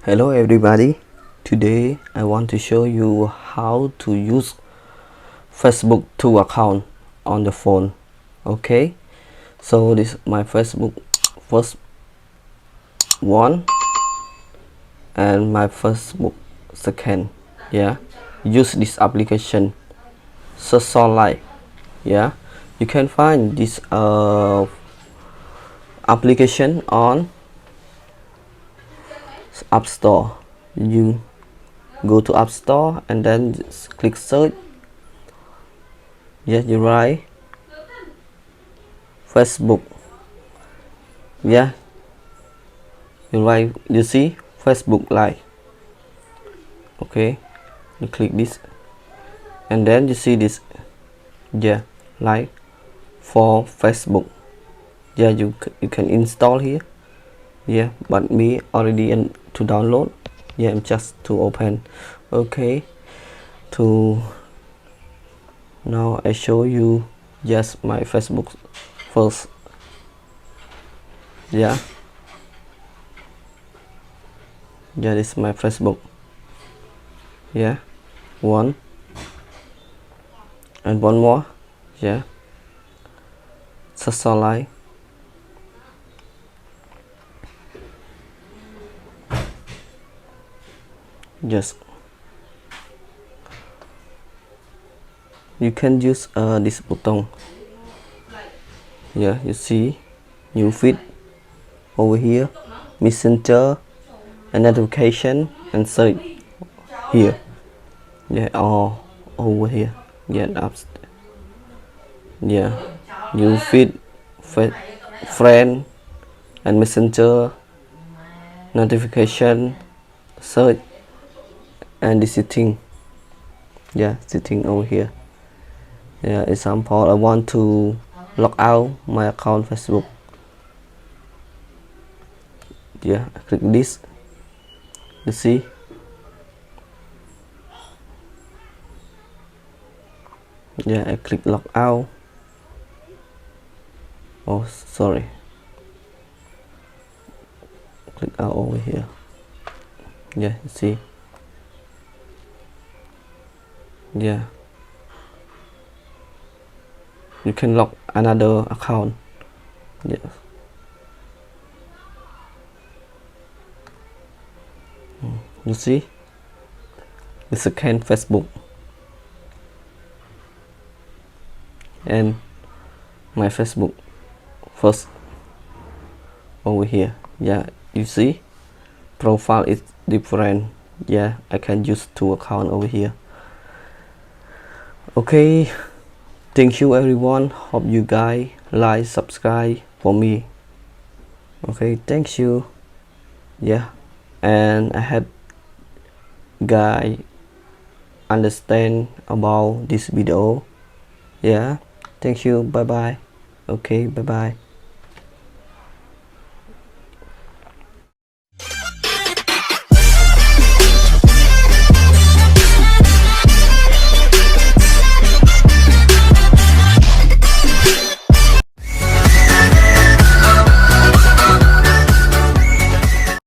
Hello everybody, today I want to show you how to use Facebook 2 account on the phone. Okay, so this is my Facebook first one and my Facebook second. Yeah, use this application social life. Yeah, you can find this application on App Store. You go to App Store and then just click search. Yes, you write Facebook. Yeah, you see Facebook Live. Okay, you click this and then you see this. Yeah, like for Facebook. Yeah, you can install here. Yeah, but me already to download. Yeah, I'm just to open. Okay, to now I show you just my Facebook first. Yeah, this is my Facebook. Yeah, one and one more. Yeah, social life. Just you can use this button. Yeah, you see new feed over here, messenger and notification and search here. Yeah, all over here. Yeah, apps. Yeah, new feed, friend and messenger, notification, search and the setting. Yeah, setting over here. Yeah, example, I want to log out my account Facebook. Yeah, I click this. You see. Yeah, I click log out. Oh, sorry. Click out over here. Yeah, you see. Yeah, you can log another account. Yes. You see, you scan Facebook and my Facebook first over here. Yeah, you see, profile is different. Yeah, I can use two account over here. Okay, thank you everyone. Hope you guys like, subscribe for me. Okay, thank you. Yeah, and I hope guys understand about this video. Yeah, thank you. Bye bye. Okay, bye bye.